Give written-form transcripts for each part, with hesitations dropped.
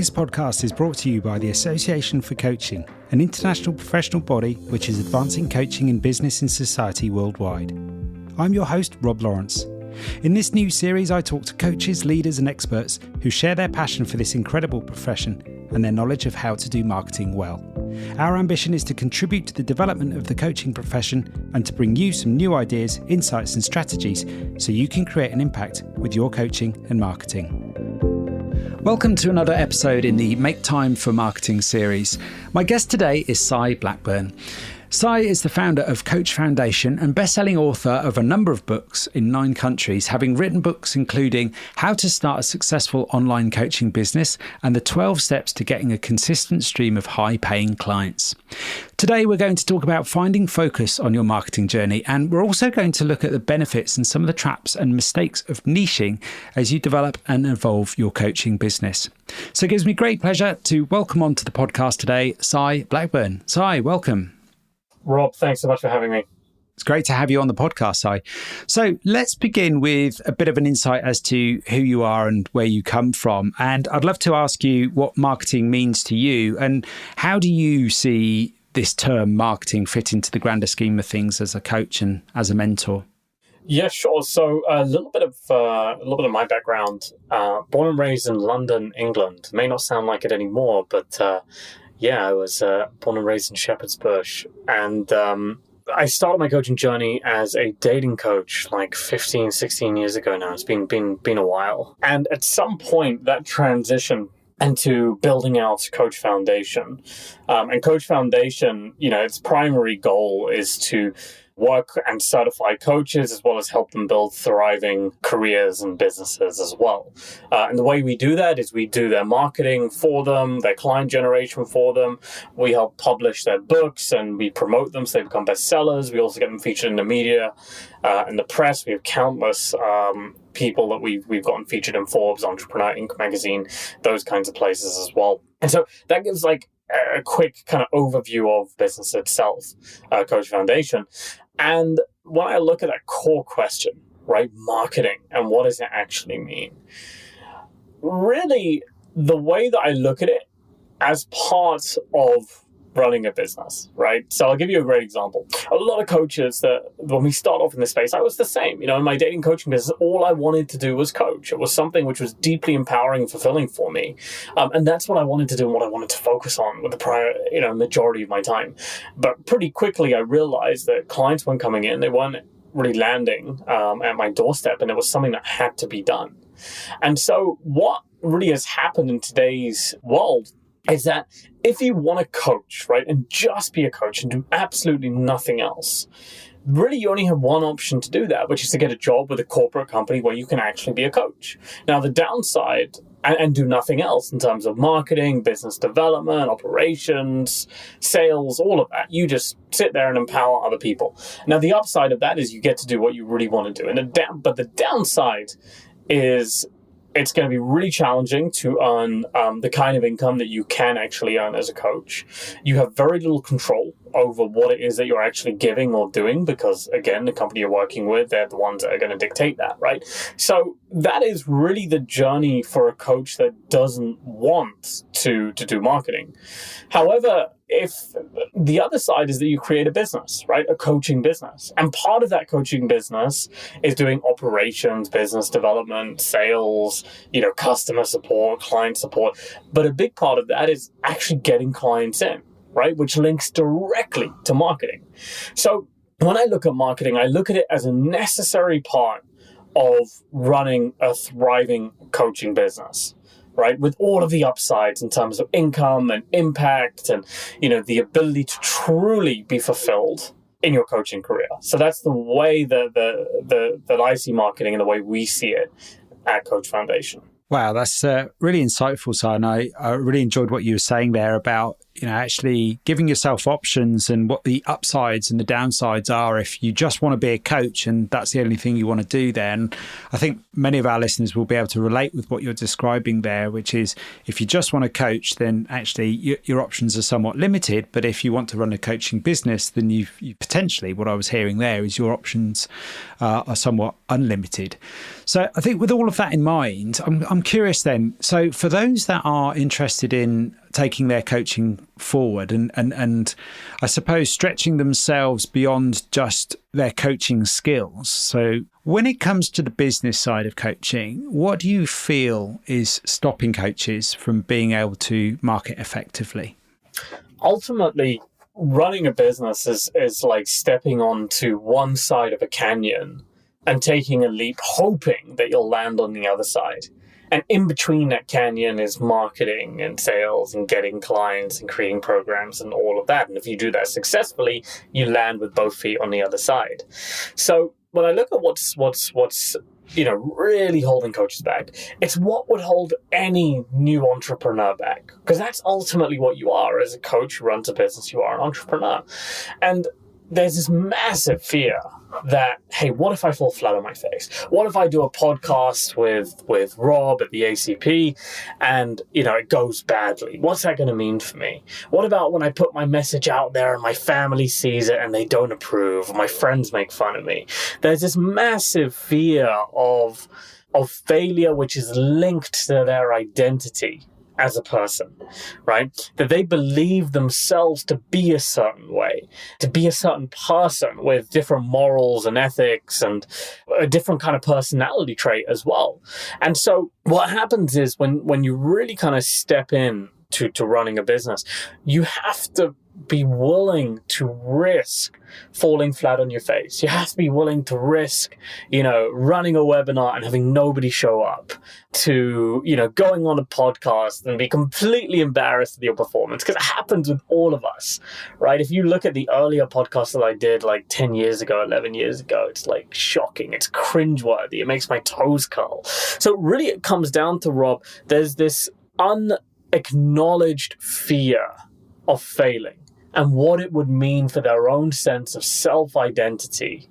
This podcast is brought to you by the Association for Coaching, an international professional body which is advancing coaching in business and society worldwide. I'm your host, Rob Lawrence. In this new series, I talk to coaches, leaders and experts who share their passion for this incredible profession and their knowledge of how to do marketing well. Our ambition is to contribute to the development of the coaching profession and to bring you some new ideas, insights and strategies so you can create an impact with your coaching and marketing. Welcome to another episode in the Make Time for Marketing series. My guest today is Sai Blackbyrn. Sai is the founder of Coach Foundation and best-selling author of a number of books in 9 countries, having written books including How to Start a Successful Online Coaching Business and the 12 Steps to Getting a Consistent Stream of High-Paying Clients. Today, we're going to talk about finding focus on your marketing journey, and we're also going to look at the benefits and some of the traps and mistakes of niching as you develop and evolve your coaching business. So it gives me great pleasure to welcome onto the podcast today, Sai Blackbyrn. Sai, welcome. Rob, thanks so much for having me. It's great to have you on the podcast, Sai. So let's begin with a bit of an insight as to who you are and where you come from. And I'd love to ask you what marketing means to you and how do you see this term marketing fit into the grander scheme of things as a coach and as a mentor? Yeah, sure. So a little bit of my background. Born and raised in London, England. May not sound like it anymore, but I was born and raised in Shepherd's Bush. And I started my coaching journey as a dating coach like 15, 16 years ago now. It's been a while. And at some point, that transition into building out Coach Foundation. And Coach Foundation, its primary goal is to work and certify coaches as well as help them build thriving careers and businesses as well. And the way we do that is we do their marketing for them, their client generation for them. We help publish their books and we promote them so they become bestsellers. We also get them featured in the media, in the press. We have countless people that we've gotten featured in Forbes, Entrepreneur Inc. magazine, those kinds of places as well. And so that gives like a quick kind of overview of business itself, Coach Foundation. And when I look at that core question, right, marketing and what does it actually mean? Really, the way that I look at it as part of running a business, right? So I'll give you a great example. A lot of coaches that when we start off in this space, I was the same. In my dating coaching business, all I wanted to do was coach. It was something which was deeply empowering and fulfilling for me. And that's what I wanted to do and what I wanted to focus on with the prior, majority of my time. But pretty quickly, I realized that clients weren't coming in. They weren't really landing at my doorstep, and it was something that had to be done. And so what really has happened in today's world is that if you want to coach, right, and just be a coach and do absolutely nothing else, really you only have one option to do that, which is to get a job with a corporate company where you can actually be a coach. Now, the downside, and do nothing else in terms of marketing, business development, operations, sales, all of that. You just sit there and empower other people. Now, the upside of that is you get to do what you really want to do. But the downside is it's going to be really challenging to earn the kind of income that you can actually earn as a coach. You have very little control over what it is that you're actually giving or doing because, again, the company you're working with, they're the ones that are going to dictate that, right? So that is really the journey for a coach that doesn't want to do marketing. However, if the other side is that you create a business, right? A coaching business. And part of that coaching business is doing operations, business development, sales, customer support, client support. But a big part of that is actually getting clients in, right? Which links directly to marketing. So when I look at marketing, I look at it as a necessary part of running a thriving coaching business. Right, with all of the upsides in terms of income and impact and, the ability to truly be fulfilled in your coaching career. So that's the way that I see marketing and the way we see it at Coach Foundation. Wow, that's really insightful, Sai. And I really enjoyed what you were saying there about actually giving yourself options and what the upsides and the downsides are if you just want to be a coach and that's the only thing you want to do there. And I think many of our listeners will be able to relate with what you're describing there, which is if you just want to coach, then actually your options are somewhat limited. But if you want to run a coaching business, then you potentially, what I was hearing there is your options are somewhat unlimited. So I think with all of that in mind, I'm curious then. So for those that are interested in taking their coaching forward and I suppose stretching themselves beyond just their coaching skills. So when it comes to the business side of coaching, what do you feel is stopping coaches from being able to market effectively? Ultimately, running a business is like stepping onto one side of a canyon and taking a leap, hoping that you'll land on the other side. And in between that canyon is marketing and sales and getting clients and creating programs and all of that. And if you do that successfully, you land with both feet on the other side. So when I look at what's really holding coaches back, it's what would hold any new entrepreneur back. Because that's ultimately what you are as a coach who runs a business. You are an entrepreneur. And there's this massive fear that, hey, what if I fall flat on my face? What if I do a podcast with Rob at the ACP and, it goes badly? What's that going to mean for me? What about when I put my message out there and my family sees it and they don't approve, or my friends make fun of me? There's this massive fear of failure, which is linked to their identity as a person, right? That they believe themselves to be a certain way, to be a certain person with different morals and ethics and a different kind of personality trait as well. And so what happens is when you really kind of step in to running a business, you have to be willing to risk falling flat on your face. You have to be willing to risk, running a webinar and having nobody show up, to, going on a podcast and be completely embarrassed with your performance, because it happens with all of us, right? If you look at the earlier podcast that I did like 10 years ago, 11 years ago, it's like shocking. It's cringeworthy. It makes my toes curl. So really it comes down to, Rob, there's this unacknowledged fear of failing and what it would mean for their own sense of self-identity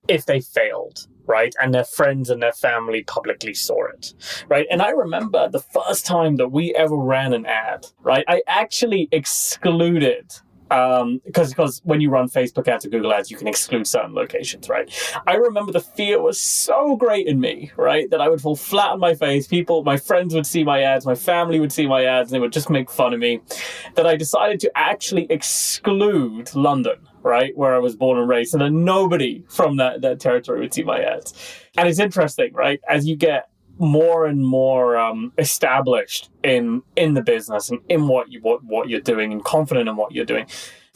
if they failed, right? And their friends and their family publicly saw it, right? And I remember the first time that we ever ran an ad, right? I actually excluded, because when you run Facebook ads or Google ads, you can exclude certain locations, right? I remember the fear was so great in me, right, that I would fall flat on my face. My friends would see my ads, my family would see my ads, and they would just make fun of me, that I decided to actually exclude London, right, where I was born and raised, so that nobody from that territory would see my ads. And it's interesting, right, as you get more and more established in the business and in what you're doing and confident in what you're doing,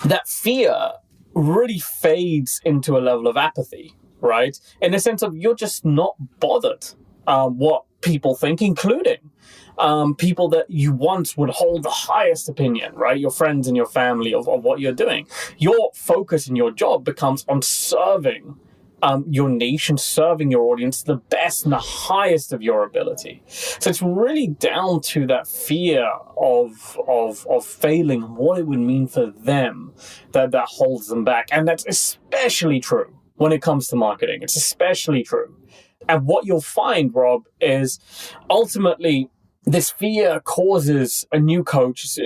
that fear really fades into a level of apathy, right? In the sense of you're just not bothered what people think, including people that you once would hold the highest opinion, right? Your friends and your family of what you're doing. Your focus in your job becomes on serving your niche and serving your audience to the best and the highest of your ability. So it's really down to that fear of failing and what it would mean for them that holds them back. And that's especially true when it comes to marketing. It's especially true. And what you'll find, Rob, is ultimately this fear causes a new coach,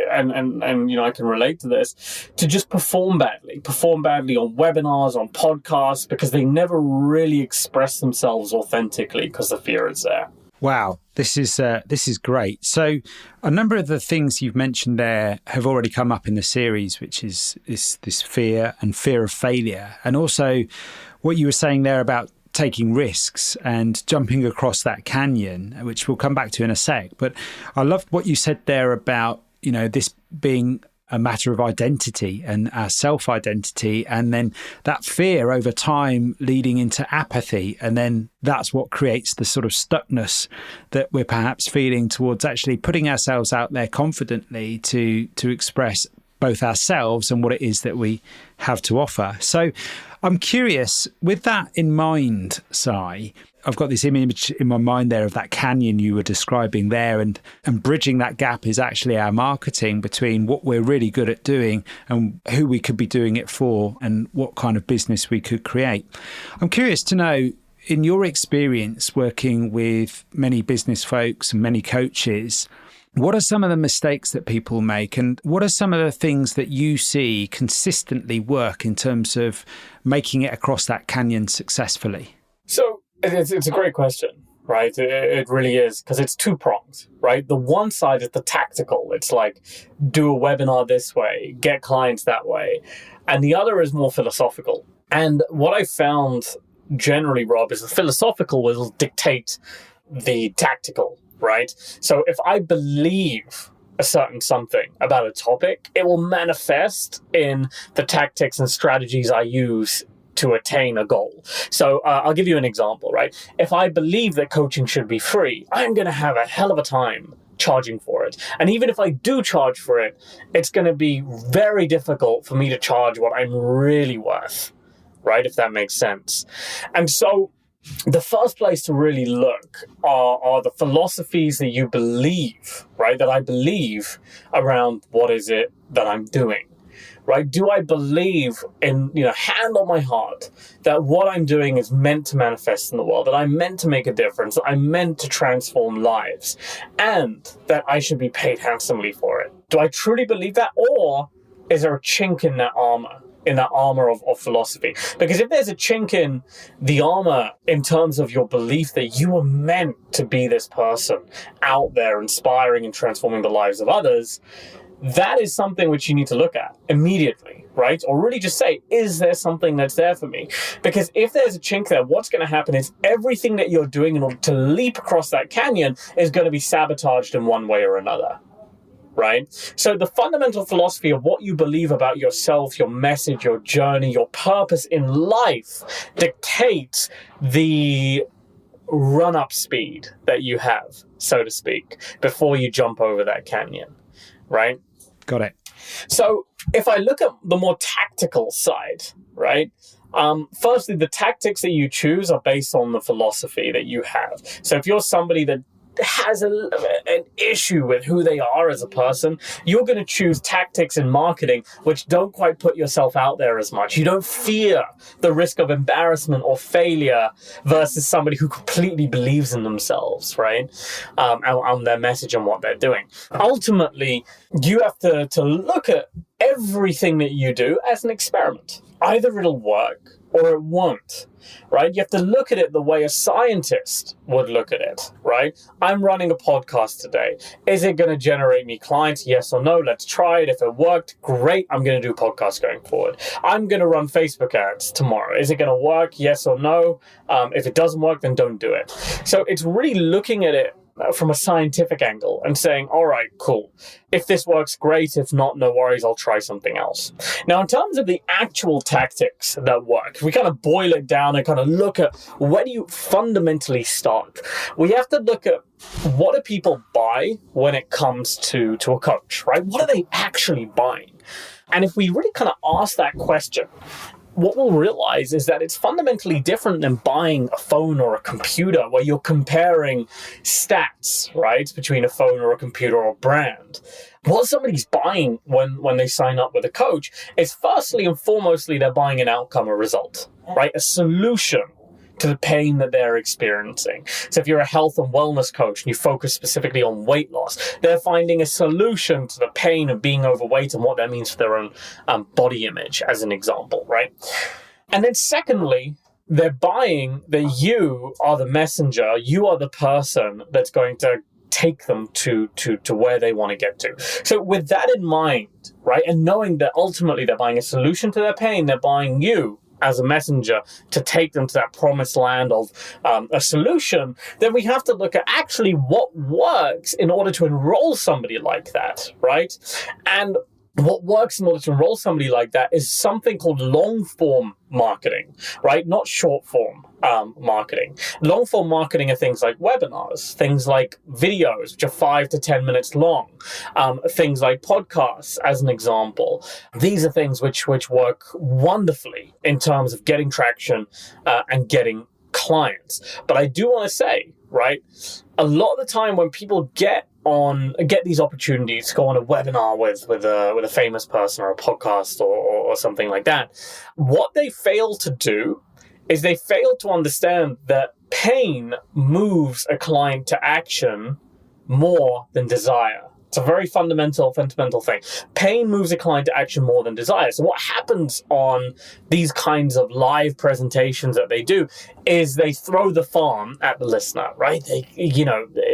and I can relate to this, to just perform badly on webinars, on podcasts, because they never really express themselves authentically because the fear is there. Wow, this is great. So a number of the things you've mentioned there have already come up in the series, which is this fear and fear of failure, and also what you were saying there about taking risks and jumping across that canyon, which we'll come back to in a sec. But I loved what you said there about, this being a matter of identity and our self-identity, and then that fear over time leading into apathy. And then that's what creates the sort of stuckness that we're perhaps feeling towards actually putting ourselves out there confidently to express both ourselves and what it is that we have to offer. So I'm curious, with that in mind, Sai, I've got this image in my mind there of that canyon you were describing there, and bridging that gap is actually our marketing between what we're really good at doing and who we could be doing it for and what kind of business we could create. I'm curious to know, in your experience working with many business folks and many coaches, what are some of the mistakes that people make, and what are some of the things that you see consistently work in terms of making it across that canyon successfully? So it's a great question, right? It really is, because it's two prongs, right? The one side is the tactical. It's like, do a webinar this way, get clients that way. And the other is more philosophical. And what I found generally, Rob, is the philosophical will dictate the tactical. Right? So if I believe a certain something about a topic, it will manifest in the tactics and strategies I use to attain a goal. So I'll give you an example, right? If I believe that coaching should be free, I'm going to have a hell of a time charging for it. And even if I do charge for it, it's going to be very difficult for me to charge what I'm really worth, right? If that makes sense. And so the first place to really look are the philosophies that you believe, right? That I believe around what is it that I'm doing, right? Do I believe in, hand on my heart, that what I'm doing is meant to manifest in the world, that I'm meant to make a difference, that I'm meant to transform lives, and that I should be paid handsomely for it? Do I truly believe that? Or is there a chink in that armor? Of philosophy? Because if there's a chink in the armor in terms of your belief that you are meant to be this person out there inspiring and transforming the lives of others, that is something which you need to look at immediately, right? Or really just say, is there something that's there for me? Because if there's a chink there, what's going to happen is everything that you're doing in order to leap across that canyon is going to be sabotaged in one way or another. Right? So the fundamental philosophy of what you believe about yourself, your message, your journey, your purpose in life dictates the run-up speed that you have, so to speak, before you jump over that canyon, right? Got it. So if I look at the more tactical side, right? Firstly, the tactics that you choose are based on the philosophy that you have. So if you're somebody that has an issue with who they are as a person, you're going to choose tactics in marketing which don't quite put yourself out there as much. You don't fear the risk of embarrassment or failure versus somebody who completely believes in themselves, right? On their message and what they're doing. Ultimately, you have to look at everything that you do as an experiment. Either it'll work or it won't, right? You have to look at it the way a scientist would look at it, right? I'm running a podcast today. Is it going to generate me clients? Yes or no? Let's try it. If it worked, great. I'm going to do podcasts going forward. I'm going to run Facebook ads tomorrow. Is it going to work? Yes or no? If it doesn't work, then don't do it. So it's really looking at it from a scientific angle and saying, all right, cool. If this works, great. If not, no worries. I'll try something else. Now, in terms of the actual tactics that work, we kind of boil it down and kind of look at where do you fundamentally start? We have to look at what do people buy when it comes to a coach, right? What are they actually buying? And if we really kind of ask that question, what we'll realize is that it's fundamentally different than buying a phone or a computer where you're comparing stats, right, between a phone or a computer or a brand. What somebody's buying when they sign up with a coach is firstly and foremostly they're buying an outcome, a result, right, a solution to the pain that they're experiencing. So if you're a health and wellness coach and you focus specifically on weight loss, they're finding a solution to the pain of being overweight and what that means for their own body image, as an example, right? And then secondly, they're buying that you are the messenger, you are the person that's going to take them to where they want to get to. So with that in mind, right, and knowing that ultimately they're buying a solution to their pain, they're buying you as a messenger to take them to that promised land of a solution, then we have to look at actually what works in order to enroll somebody like that, right? And what works in order to enroll somebody like that is something called long form marketing, right? Not short form marketing. Long form marketing are things like webinars, things like videos, which are 5 to 10 minutes long, things like podcasts, as an example. These are things which work wonderfully in terms of getting traction and getting clients. But I do want to say, right, a lot of the time when people get these opportunities to go on a webinar with a famous person or a podcast or something like that, what they fail to do is they fail to understand that pain moves a client to action more than desire. It's a very fundamental thing. Pain moves a client to action more than desire. So what happens on these kinds of live presentations that they do is they throw the farm at the listener, right?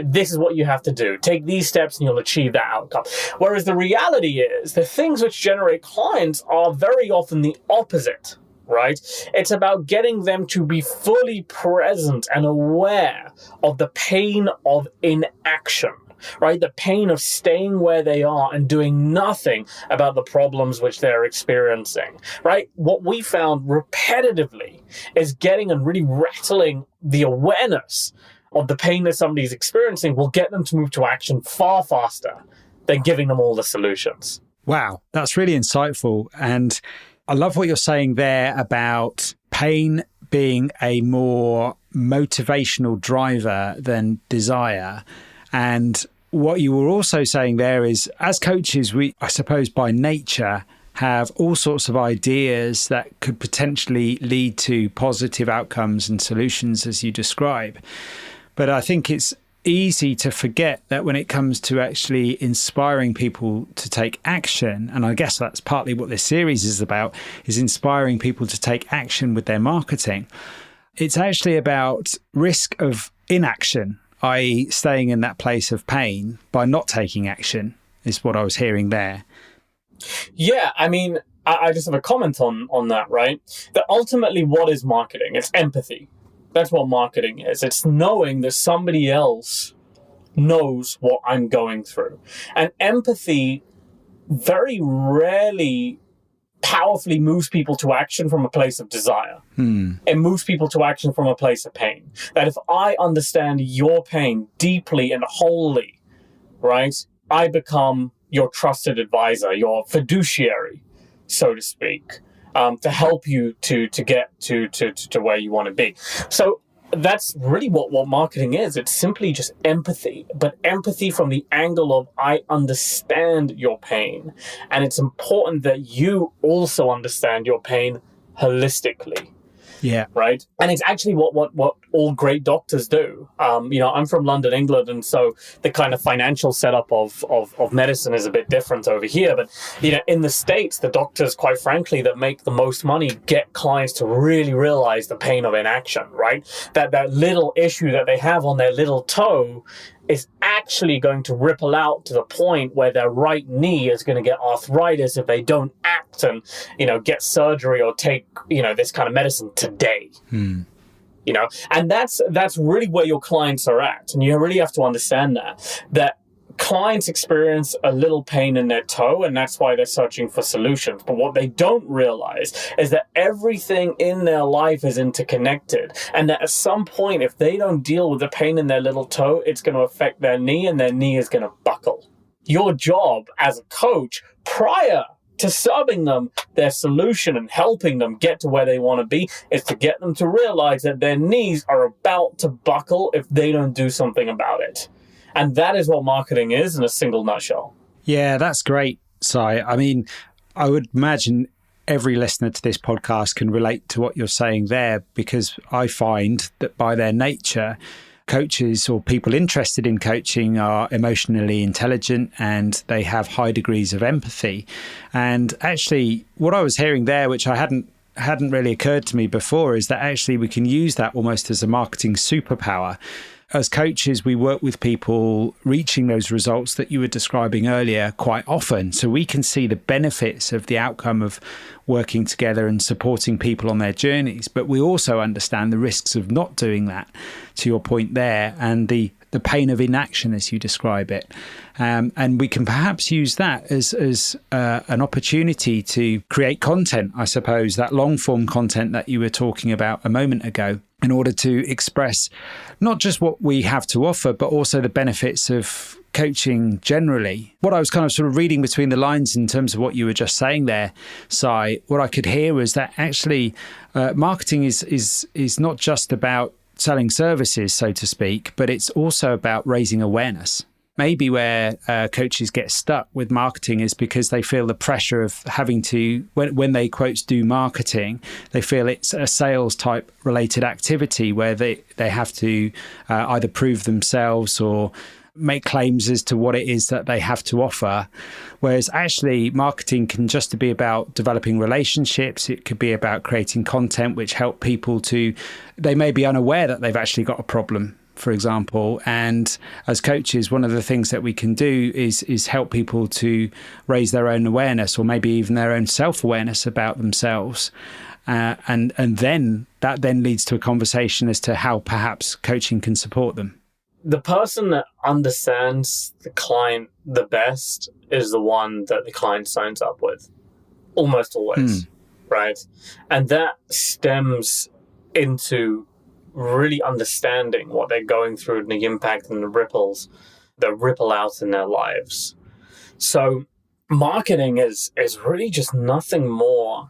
This is what you have to do. Take these steps and you'll achieve that outcome. Whereas the reality is the things which generate clients are very often the opposite. Right? It's about getting them to be fully present and aware of the pain of inaction, right? The pain of staying where they are and doing nothing about the problems which they're experiencing, right? What we found repetitively is getting and really rattling the awareness of the pain that somebody's experiencing will get them to move to action far faster than giving them all the solutions. Wow, that's really insightful. And I love what you're saying there about pain being a more motivational driver than desire. And what you were also saying there is, as coaches, we, I suppose by nature, have all sorts of ideas that could potentially lead to positive outcomes and solutions, as you describe. But I think it's easy to forget that when it comes to actually inspiring people to take action, and I guess that's partly what this series is about, is inspiring people to take action with their marketing. It's actually about risk of inaction, i.e. staying in that place of pain by not taking action, is what I was hearing there. Yeah, I mean, I just have a comment on that, right? That ultimately what is marketing? It's empathy. That's what marketing is. It's knowing that somebody else knows what I'm going through. And empathy very rarely powerfully moves people to action from a place of desire. It moves people to action from a place of pain. That if I understand your pain deeply and wholly, right, I become your trusted advisor, your fiduciary, so to speak. To help you to get to where you want to be. So that's really what marketing is. It's simply just empathy, but empathy from the angle of I understand your pain. And it's important that you also understand your pain holistically. Yeah. Right. And it's actually what all great doctors do. I'm from London, England, and so the kind of financial setup of medicine is a bit different over here. But in the States, the doctors, quite frankly, that make the most money get clients to really realize the pain of inaction. Right. That little issue that they have on their little toe is actually going to ripple out to the point where their right knee is going to get arthritis if they don't act and, get surgery or take, this kind of medicine today. And that's really where your clients are at. And you really have to understand that clients experience a little pain in their toe, and that's why they're searching for solutions. But what they don't realize is that everything in their life is interconnected, and that at some point, if they don't deal with the pain in their little toe, it's going to affect their knee, and their knee is going to buckle. Your job as a coach, prior to serving them their solution and helping them get to where they want to be, is to get them to realize that their knees are about to buckle if they don't do something about it. And that is what marketing is in a single nutshell. Yeah, that's great, Sai. I mean, I would imagine every listener to this podcast can relate to what you're saying there, because I find that by their nature, coaches or people interested in coaching are emotionally intelligent and they have high degrees of empathy. And actually, what I was hearing there, which I hadn't really occurred to me before, is that actually we can use that almost as a marketing superpower. As coaches, we work with people reaching those results that you were describing earlier quite often. So we can see the benefits of the outcome of working together and supporting people on their journeys. But we also understand the risks of not doing that, to your point there, and the the pain of inaction, as you describe it. And we can perhaps use that as an opportunity to create content, I suppose, that long form content that you were talking about a moment ago, in order to express not just what we have to offer, but also the benefits of coaching generally. What I was kind of sort of reading between the lines in terms of what you were just saying there, Sai, what I could hear was that actually marketing is not just about selling services, so to speak, but it's also about raising awareness. Maybe where coaches get stuck with marketing is because they feel the pressure of having to, when they, quotes, do marketing, they feel it's a sales type related activity where they have to either prove themselves or make claims as to what it is that they have to offer. Whereas actually marketing can just be about developing relationships. It could be about creating content which help people they may be unaware that they've actually got a problem, for example. And as coaches, one of the things that we can do is help people to raise their own awareness, or maybe even their own self-awareness about themselves. And then that then leads to a conversation as to how perhaps coaching can support them. The person that understands the client the best is the one that the client signs up with, almost always, right? And that stems into really understanding what they're going through and the impact and the ripples that ripple out in their lives. So marketing is really just nothing more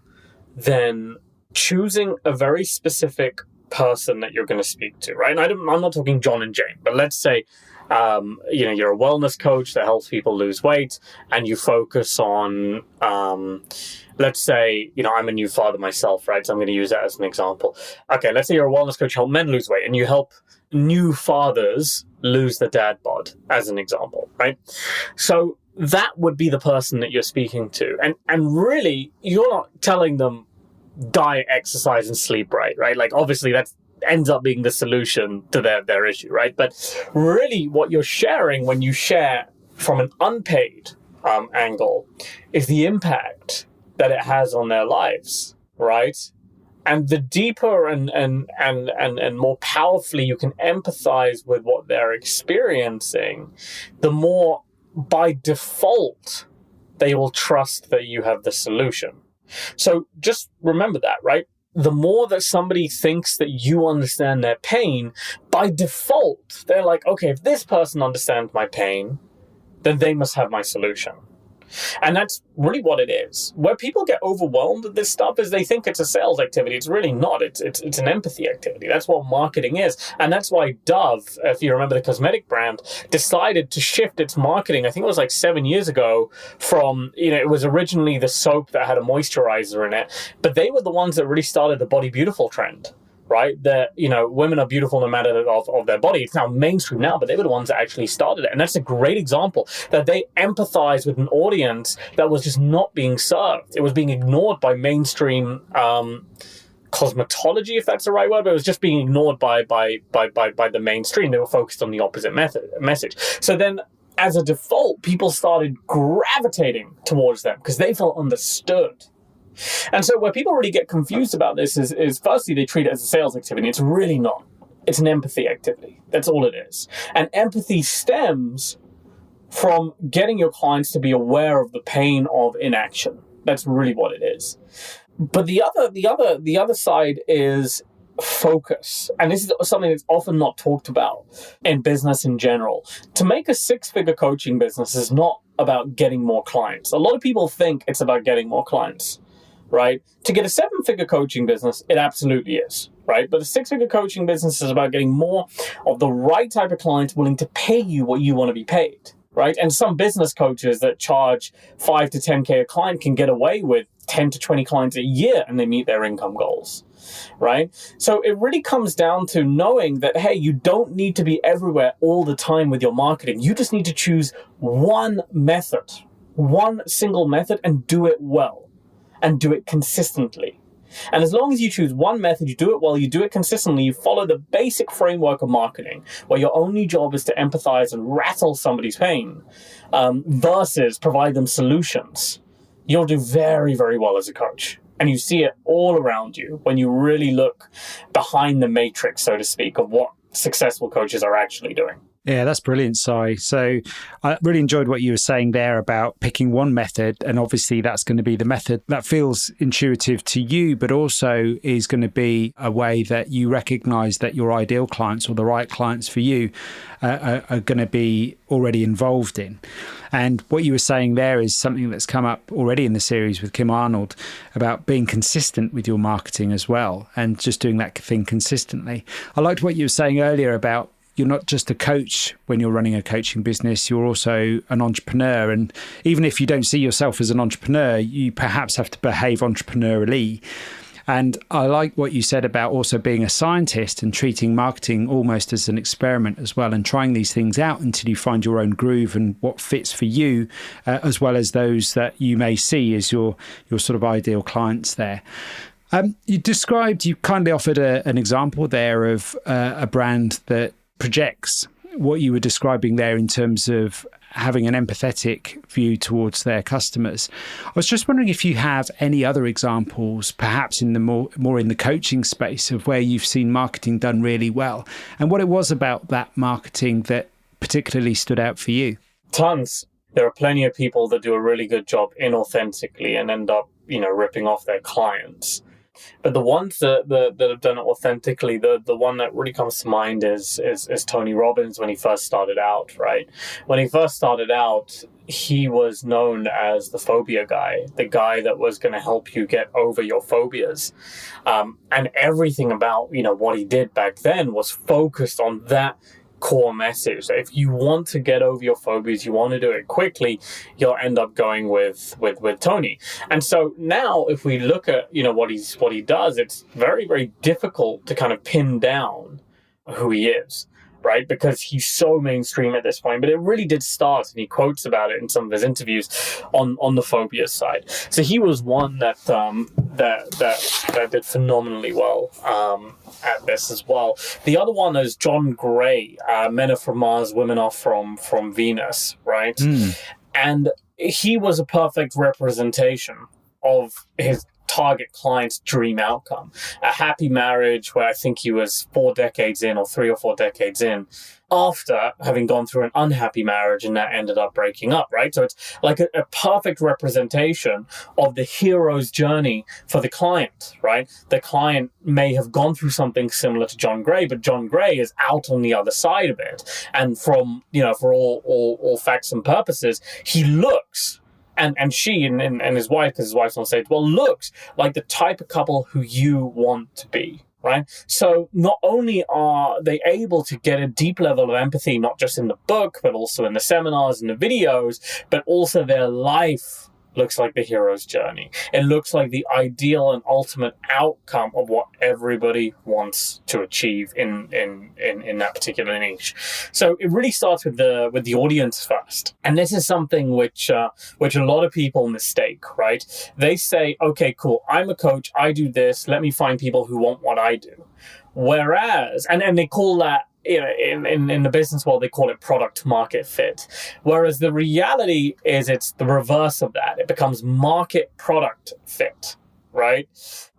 than choosing a very specific person that you're going to speak to, right? And I'm not talking John and Jane, but let's say you're a wellness coach that helps people lose weight, and you focus on let's say, I'm a new father myself, right? So I'm going to use that as an example. Okay, let's say you're a wellness coach, help men lose weight, and you help new fathers lose the dad bod, as an example, right? So that would be the person that you're speaking to. And really, you're not telling them diet, exercise, and sleep right? Like, obviously, that ends up being the solution to their issue, right? But really, what you're sharing when you share from an unpaid angle is the impact that it has on their lives, right? And the deeper and more powerfully you can empathize with what they're experiencing, the more by default they will trust that you have the solution. So just remember that, right? The more that somebody thinks that you understand their pain, by default, they're like, okay, if this person understands my pain, then they must have my solution. And that's really what it is. Where people get overwhelmed with this stuff is they think it's a sales activity. It's really not. It's an empathy activity. That's what marketing is. And that's why Dove, if you remember the cosmetic brand, decided to shift its marketing. I think it was like 7 years ago from, it was originally the soap that had a moisturizer in it, but they were the ones that really started the Body Beautiful trend. Right? That, women are beautiful no matter of their body. It's now mainstream now, but they were the ones that actually started it. And that's a great example that they empathize with an audience that was just not being served. It was being ignored by mainstream cosmetology, if that's the right word, but it was just being ignored by the mainstream. They were focused on the opposite message. So then, as a default, people started gravitating towards them because they felt understood. And so where people really get confused about this is firstly, they treat it as a sales activity. It's really not. It's an empathy activity. That's all it is. And empathy stems from getting your clients to be aware of the pain of inaction. That's really what it is. But the other side is focus. And this is something that's often not talked about in business in general. To make a 6-figure coaching business is not about getting more clients. A lot of people think it's about getting more clients. Right? To get a 7-figure coaching business, it absolutely is, right? But a 6-figure coaching business is about getting more of the right type of clients willing to pay you what you want to be paid, right? And some business coaches that charge 5 to 10K a client can get away with 10 to 20 clients a year and they meet their income goals, right? So it really comes down to knowing that, hey, you don't need to be everywhere all the time with your marketing. You just need to choose one method, one single method, and do it well. And do it consistently. And as long as you choose one method, you do it well, you do it consistently, you follow the basic framework of marketing, where your only job is to empathize and rattle somebody's pain, versus provide them solutions, you'll do very, very well as a coach. And you see it all around you when you really look behind the matrix, so to speak, of what successful coaches are actually doing. Yeah, that's brilliant, Sai. So I really enjoyed what you were saying there about picking one method. And obviously that's going to be the method that feels intuitive to you, but also is going to be a way that you recognize that your ideal clients or the right clients for you are going to be already involved in. And what you were saying there is something that's come up already in the series with Kim Arnold about being consistent with your marketing as well and just doing that thing consistently. I liked what you were saying earlier about you're not just a coach when you're running a coaching business, you're also an entrepreneur. And even if you don't see yourself as an entrepreneur, you perhaps have to behave entrepreneurially. And I like what you said about also being a scientist and treating marketing almost as an experiment as well, and trying these things out until you find your own groove and what fits for you, as well as those that you may see as your sort of ideal clients there. You kindly offered an example there of a brand that projects what you were describing there in terms of having an empathetic view towards their customers. I was just wondering if you have any other examples, perhaps in the more in the coaching space, of where you've seen marketing done really well and what it was about that marketing that particularly stood out for you. Tons. There are plenty of people that do a really good job inauthentically and end up, ripping off their clients. But the ones that have done it authentically, the one that really comes to mind is Tony Robbins when he first started out, right? When he first started out, he was known as the phobia guy, the guy that was going to help you get over your phobias. And everything about, what he did back then was focused on that core message. So if you want to get over your phobias, you want to do it quickly, you'll end up going with Tony. And so now if we look at what he does, it's very, very difficult to kind of pin down who he is, right? Because he's so mainstream at this point. But it really did start, and he quotes about it in some of his interviews on the phobia side. So he was one that did phenomenally well at this as well. The other one is John Gray, Men Are From Mars, Women Are From Venus, right? And he was a perfect representation of his target client's dream outcome. A happy marriage where I think he was 4 decades in, or 3 or 4 decades in, after having gone through an unhappy marriage and that ended up breaking up, right? So it's like a perfect representation of the hero's journey for the client, right? The client may have gone through something similar to John Gray, but John Gray is out on the other side of it. And from, for all facts and purposes, he looks, and she and his wife, because his wife's on stage, looks like the type of couple who you want to be, right? So not only are they able to get a deep level of empathy, not just in the book, but also in the seminars and the videos, but also their life looks like the hero's journey. It looks like the ideal and ultimate outcome of what everybody wants to achieve in that particular niche. So it really starts with the audience first. And this is something which a lot of people mistake, right? They say, okay, cool, I'm a coach, I do this, let me find people who want what I do. Whereas, and they call that, in the business world, they call it product market fit. Whereas the reality is it's the reverse of that. It becomes market product fit, right?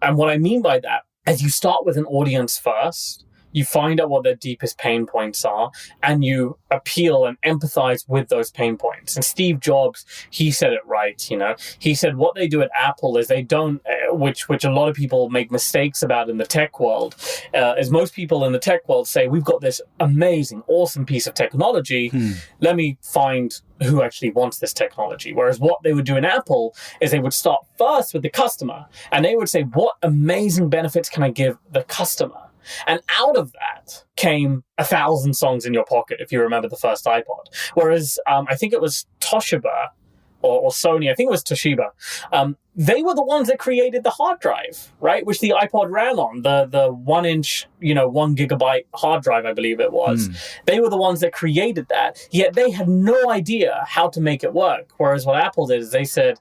And what I mean by that is you start with an audience first, you find out what their deepest pain points are, and you appeal and empathize with those pain points. And Steve Jobs, he said it right, He said what they do at Apple is they don't, which a lot of people make mistakes about in the tech world, is most people in the tech world say, we've got this amazing, awesome piece of technology, let me find who actually wants this technology. Whereas what they would do in Apple is they would start first with the customer, and they would say, what amazing benefits can I give the customer? And out of that came 1,000 songs in your pocket, if you remember the first iPod. Whereas I think it was Toshiba or Sony, I think it was Toshiba. They were the ones that created the hard drive, right? Which the iPod ran on, the 1-inch, 1 gigabyte hard drive, I believe it was. They were the ones that created that, yet they had no idea how to make it work. Whereas what Apple did is they said,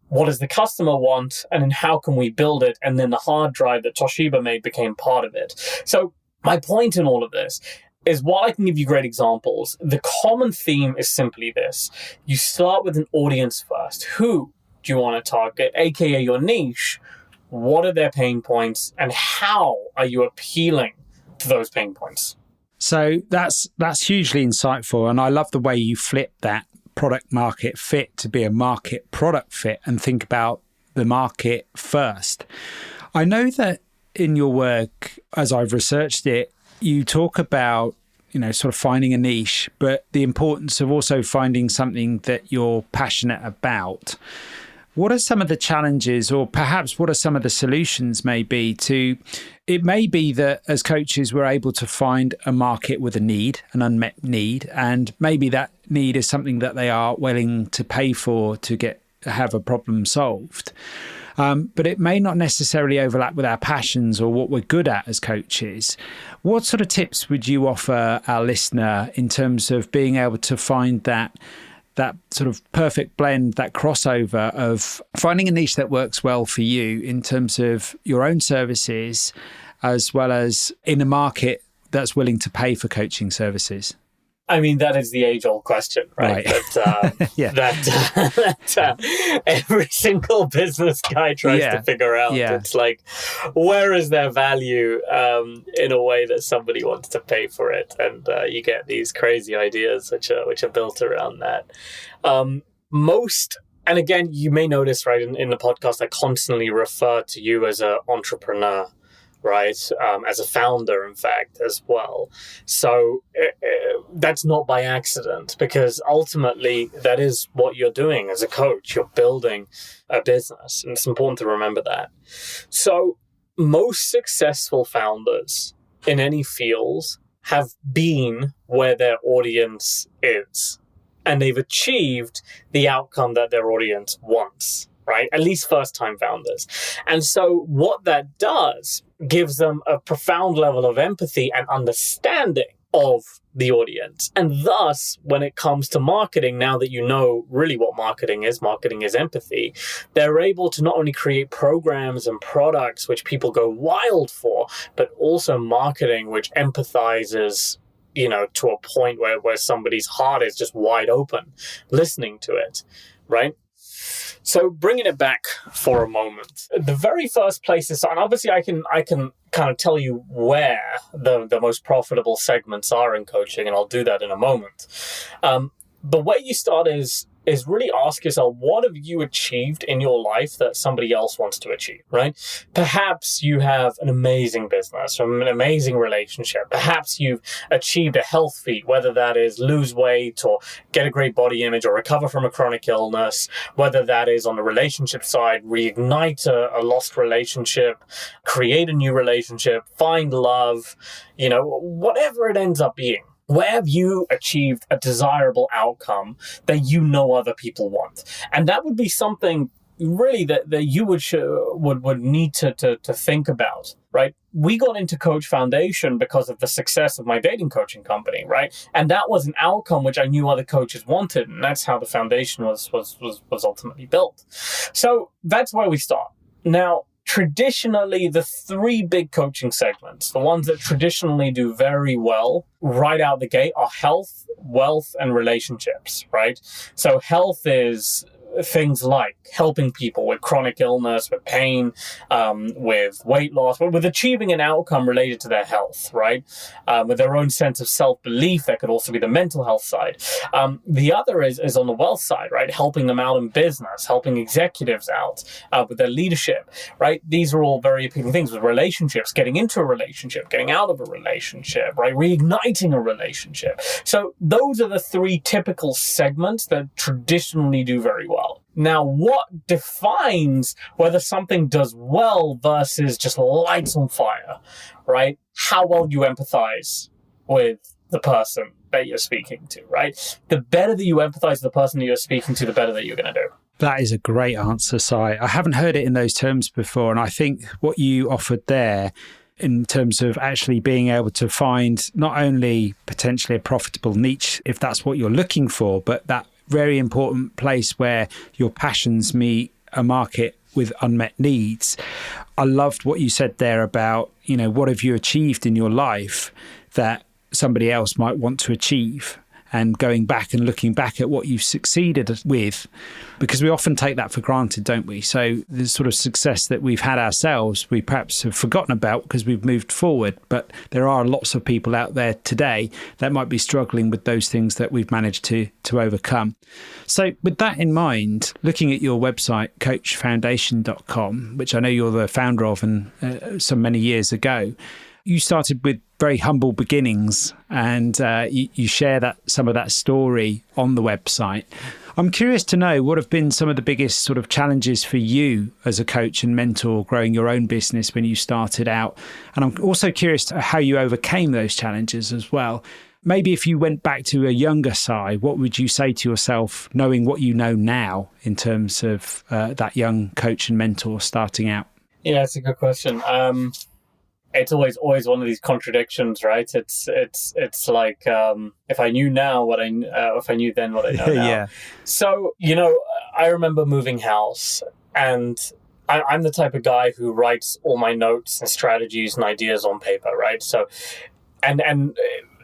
what does the customer want, and then how can we build it? And then the hard drive that Toshiba made became part of it. So my point in all of this is, while I can give you great examples, the common theme is simply this. You start with an audience first. Who do you want to target, aka your niche? What are their pain points, and how are you appealing to those pain points? So that's hugely insightful. And I love the way you flip that product market fit to be a market product fit and think about the market first. I know that in your work, as I've researched it, you talk about, sort of finding a niche, but the importance of also finding something that you're passionate about. What are some of the challenges, or perhaps what are some of the solutions maybe to, it may be that as coaches, we're able to find a market with a need, an unmet need, and maybe that need is something that they are willing to pay for to have a problem solved. But it may not necessarily overlap with our passions or what we're good at as coaches. What sort of tips would you offer our listener in terms of being able to find that sort of perfect blend, that crossover of finding a niche that works well for you in terms of your own services, as well as in a market that's willing to pay for coaching services? I mean, that is the age-old question, right? That every single business guy tries to figure out. Yeah. It's like, where is their value in a way that somebody wants to pay for it? And you get these crazy ideas which are built around that. And again, you may notice, right, in the podcast, I constantly refer to you as an entrepreneur, right? As a founder, in fact, as well. So that's not by accident, because ultimately that is what you're doing as a coach. You're building a business, and it's important to remember that. So most successful founders in any fields have been where their audience is, and they've achieved the outcome that their audience wants, right? At least first-time founders. And so what that does gives them a profound level of empathy and understanding of the audience. And thus, when it comes to marketing, now that you know really what marketing is empathy, they're able to not only create programs and products which people go wild for, but also marketing which empathizes, to a point where somebody's heart is just wide open listening to it, right? So bringing it back for a moment, the very first place to start, and obviously I can kind of tell you where the most profitable segments are in coaching, and I'll do that in a moment. But where you start is really ask yourself, what have you achieved in your life that somebody else wants to achieve, right? Perhaps you have an amazing business or an amazing relationship. Perhaps you've achieved a health feat, whether that is lose weight or get a great body image or recover from a chronic illness, whether that is on the relationship side, reignite a lost relationship, create a new relationship, find love, whatever it ends up being. Where have you achieved a desirable outcome that other people want? And that would be something really that you would need to think about, right? We got into Coach Foundation because of the success of my dating coaching company, right? And that was an outcome which I knew other coaches wanted, and that's how the foundation was ultimately built. So that's where we start. Now, traditionally, the three big coaching segments, the ones that traditionally do very well right out the gate, are health, wealth, and relationships, right? So health is things like helping people with chronic illness, with pain, with weight loss, with achieving an outcome related to their health, right? With their own sense of self-belief. That could also be the mental health side. The other is on the wealth side, right? Helping them out in business, helping executives out with their leadership, right? These are all very appealing things. With relationships, getting into a relationship, getting out of a relationship, right? Reigniting a relationship. So those are the three typical segments that traditionally do very well. Now, what defines whether something does well versus just lights on fire, right? How well you empathize with the person that you're speaking to, right? The better that you empathize with the person that you're speaking to, the better that you're going to do. That is a great answer, Sai. I haven't heard it in those terms before, and I think what you offered there in terms of actually being able to find not only potentially a profitable niche, if that's what you're looking for, but that very important place where your passions meet a market with unmet needs. I loved what you said there about, what have you achieved in your life that somebody else might want to achieve? and going back and looking back at what you've succeeded with, because we often take that for granted, don't we? So the sort of success that we've had ourselves, we perhaps have forgotten about because we've moved forward. But there are lots of people out there today that might be struggling with those things that we've managed to overcome. So with that in mind, looking at your website, coachfoundation.com, which I know you're the founder of and so many years ago, you started with very humble beginnings, and you share some of that story on the website. I'm curious to know what have been some of the biggest sort of challenges for you as a coach and mentor growing your own business when you started out. And I'm also curious to how you overcame those challenges as well. Maybe if you went back to a younger Sai, what would you say to yourself, knowing what you know now in terms of that young coach and mentor starting out? Yeah, that's a good question. It's always one of these contradictions, right? It's like if I knew now if I knew then what I know now. Yeah. So I remember moving house, and I'm the type of guy who writes all my notes and strategies and ideas on paper, right? So, and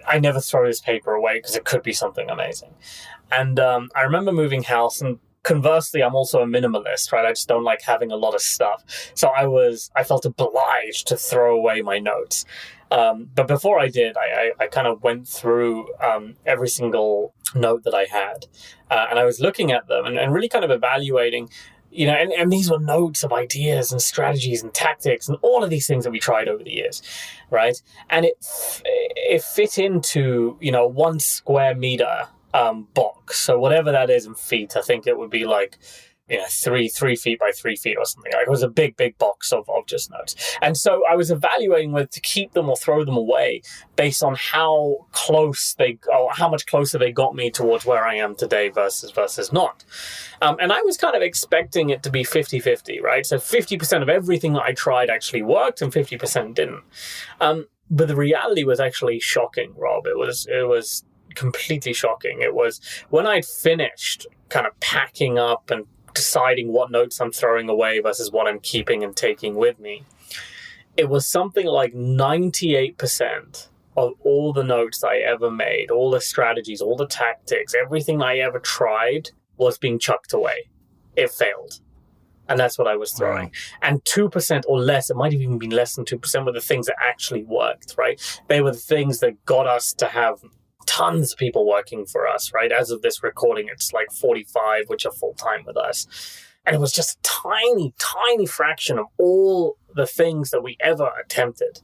I never throw this paper away because it could be something amazing. And I remember moving house, and conversely, I'm also a minimalist, right? I just don't like having a lot of stuff. So I felt obliged to throw away my notes. But before I did, I kind of went through every single note that I had. And I was looking at them and really kind of evaluating, and these were notes of ideas and strategies and tactics and all of these things that we tried over the years, right? And it fit into, 1 square meter box. So whatever that is in feet, I think it would be like, 3 feet by 3 feet or something. Like, it was a big box of just notes. And so I was evaluating whether to keep them or throw them away based on how much closer they got me towards where I am today versus not. And I was kind of expecting it to be 50-50, right? So 50% of everything that I tried actually worked and 50% didn't. But the reality was actually shocking, Rob. It was completely shocking. It was when I'd finished kind of packing up and deciding what notes I'm throwing away versus what I'm keeping and taking with me. It was something like 98% of all the notes I ever made, all the strategies, all the tactics, everything I ever tried was being chucked away. It failed. And that's what I was throwing. Wow. And 2% or less, it might have even been less than 2%, were the things that actually worked, right? They were the things that got us to have tons of people working for us, right? As of this recording, it's like 45, which are full-time with us. And it was just a tiny, tiny fraction of all the things that we ever attempted.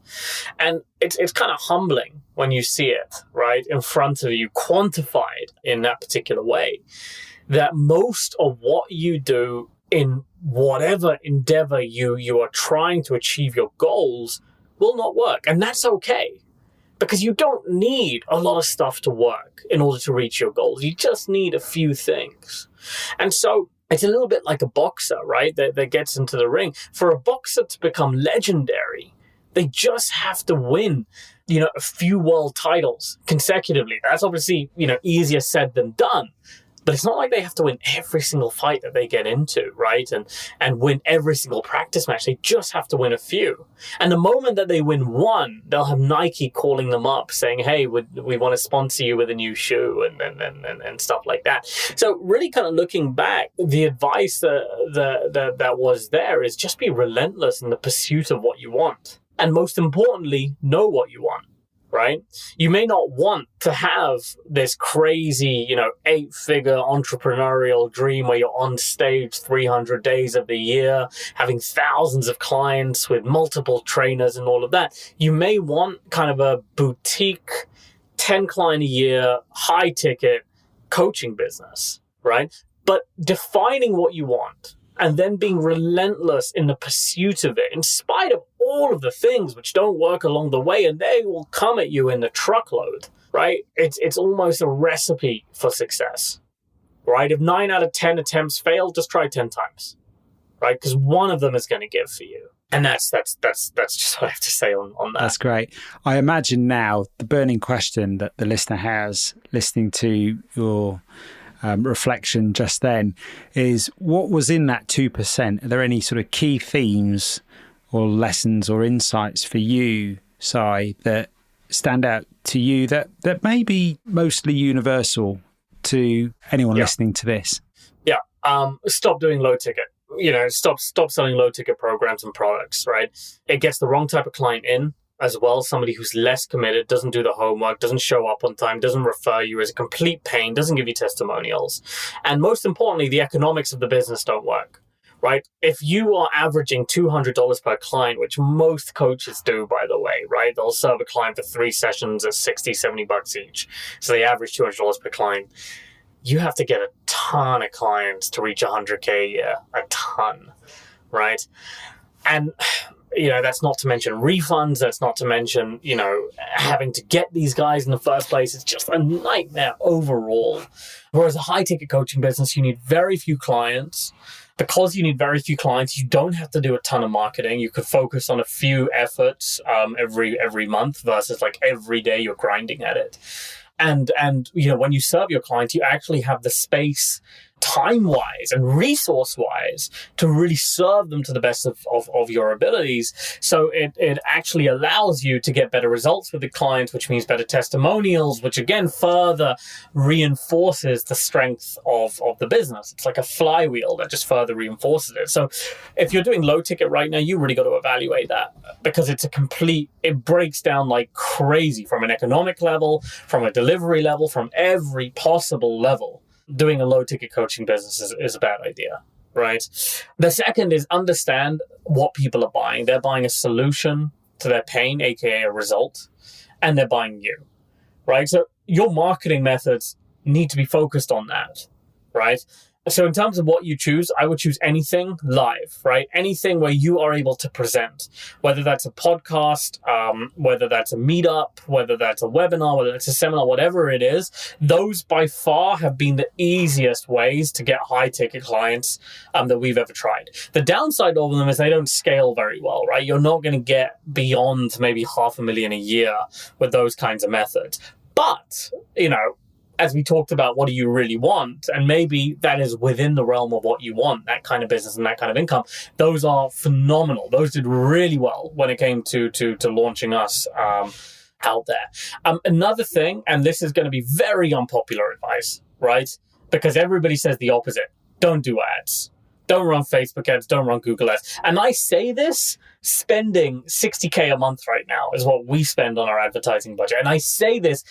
And it's kind of humbling when you see it, right, in front of you, quantified in that particular way, that most of what you do in whatever endeavor you are trying to achieve your goals will not work. And that's okay. Because you don't need a lot of stuff to work in order to reach your goals. You just need a few things. And so it's a little bit like a boxer, right? That gets into the ring. For a boxer to become legendary, they just have to win, a few world titles consecutively. That's obviously, easier said than done. But it's not like they have to win every single fight that they get into, right? And win every single practice match. They just have to win a few. And the moment that they win one, they'll have Nike calling them up saying, hey, we want to sponsor you with a new shoe and stuff like that. So really kind of looking back, the advice that was there is just be relentless in the pursuit of what you want. And most importantly, know what you want. Right? You may not want to have this crazy, 8-figure entrepreneurial dream where you're on stage 300 days of the year, having thousands of clients with multiple trainers and all of that. You may want kind of a boutique, 10 client a year, high ticket coaching business, right? But defining what you want and then being relentless in the pursuit of it, in spite of all of the things which don't work along the way, and they will come at you in the truckload, right? It's almost a recipe for success, right? If 9 out of 10 attempts fail, just try 10 times, right? Because one of them is going to give for you. And that's just what I have to say on that. That's great. I imagine now the burning question that the listener has listening to your reflection just then is, what was in that 2%? Are there any sort of key themes or lessons or insights for you, Sai, that stand out to you that may be mostly universal to anyone listening to this? Yeah. Stop doing low ticket. Stop selling low ticket programs and products, right? It gets the wrong type of client in as well. Somebody who's less committed, doesn't do the homework, doesn't show up on time, doesn't refer you, is a complete pain, doesn't give you testimonials. And most importantly, the economics of the business don't work, right? If you are averaging $200 per client, which most coaches do, by the way, right? They'll serve a client for 3 sessions at $60-$70 each. So they average $200 per client. You have to get a ton of clients to reach 100K a year, a ton, right? And, that's not to mention refunds. That's not to mention, having to get these guys in the first place. It's just a nightmare overall. Whereas a high ticket coaching business, you need very few clients. Because you need very few clients, you don't have to do a ton of marketing. You could focus on a few efforts every month versus like every day you're grinding at it. And when you serve your clients, you actually have the space time-wise and resource-wise to really serve them to the best of your abilities. So it actually allows you to get better results with the clients, which means better testimonials, which again further reinforces the strength of the business. It's like a flywheel that just further reinforces it. So if you're doing low ticket right now, you really got to evaluate that, because it breaks down like crazy from an economic level, from a delivery level, from every possible level. Doing a low ticket coaching business is a bad idea, right? The second is understand what people are buying. They're buying a solution to their pain, aka a result, and they're buying you, right? So your marketing methods need to be focused on that, right? So in terms of what you choose, I would choose anything live, right? Anything where you are able to present, whether that's a podcast, whether that's a meetup, whether that's a webinar, whether it's a seminar, whatever it is. Those by far have been the easiest ways to get high ticket clients that we've ever tried. The downside of them is they don't scale very well, right? You're not going to get beyond maybe $500,000 a year with those kinds of methods. But, as we talked about, what do you really want? And maybe that is within the realm of what you want, that kind of business and that kind of income. Those are phenomenal. Those did really well when it came to launching us out there. Another thing, and this is going to be very unpopular advice, right? Because everybody says the opposite. Don't do ads. Don't run Facebook ads. Don't run Google ads. And I say this spending $60K a month right now is what we spend on our advertising budget. And I say this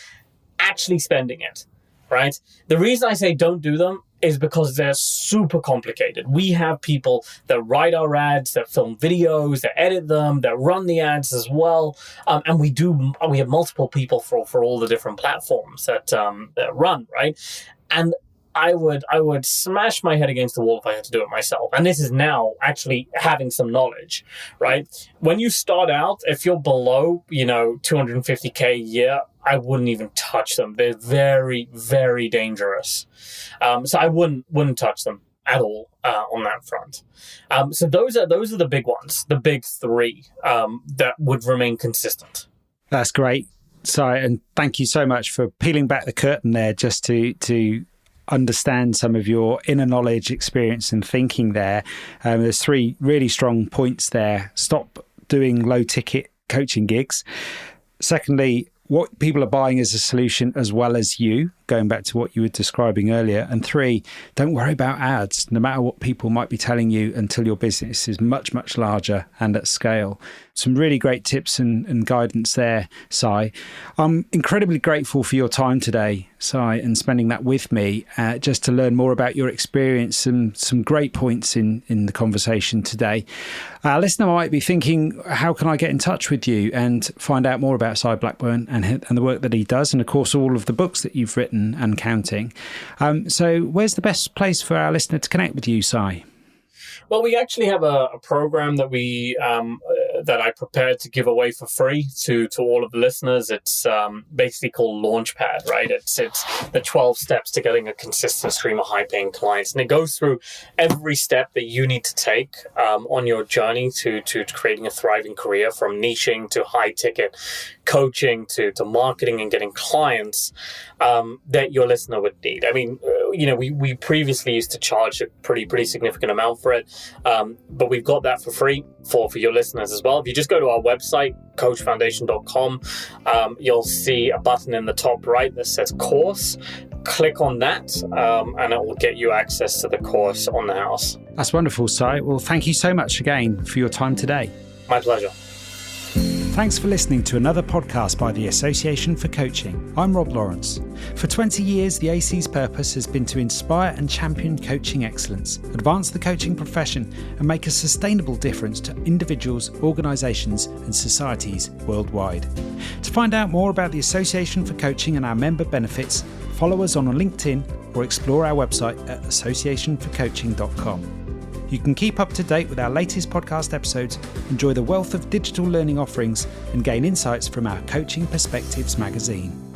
actually spending it. Right? The reason I say don't do them is because they're super complicated. We have people that write our ads, that film videos, that edit them, that run the ads as well. And we have multiple people for all the different platforms that run, right? And I would smash my head against the wall if I had to do it myself. And this is now actually having some knowledge, right? When you start out, if you're below, $250K a year, I wouldn't even touch them. They're very, very dangerous. So I wouldn't touch them at all on that front. So those are the big ones, the big three that would remain consistent. That's great, Sai, and thank you so much for peeling back the curtain there just to understand some of your inner knowledge, experience and thinking there. There's 3 really strong points there. Stop doing low ticket coaching gigs. Secondly, what people are buying is a solution as well as you, going back to what you were describing earlier. And 3, don't worry about ads, no matter what people might be telling you, until your business is much, much larger and at scale. Some really great tips and guidance there, Sai. I'm incredibly grateful for your time today, Sai, and spending that with me, just to learn more about your experience and some great points in the conversation today. Our listener might be thinking, how can I get in touch with you and find out more about Sai Blackbyrn and the work that he does, and of course all of the books that you've written and counting. So where's the best place for our listener to connect with you, Sai? Well, we actually have a program that that I prepared to give away for free to all of the listeners. It's basically called Launchpad, right? It's the 12 steps to getting a consistent stream of high-paying clients, and it goes through every step that you need to take on your journey to creating a thriving career, from niching to high-ticket coaching to marketing and getting clients that your listener would need. I mean, we previously used to charge a pretty significant amount for it, but we've got that for free for your listeners as well. If you just go to our website, coachfoundation.com, you'll see a button in the top right that says course. Click on that, and it will get you access to the course on the house. That's wonderful, Sai. Well, thank you so much again for your time today. My pleasure. Thanks for listening to another podcast by the Association for Coaching. I'm Rob Lawrence. For 20 years, the AC's purpose has been to inspire and champion coaching excellence, advance the coaching profession, and make a sustainable difference to individuals, organisations, and societies worldwide. To find out more about the Association for Coaching and our member benefits, follow us on LinkedIn or explore our website at associationforcoaching.com. You can keep up to date with our latest podcast episodes, enjoy the wealth of digital learning offerings, and gain insights from our Coaching Perspectives magazine.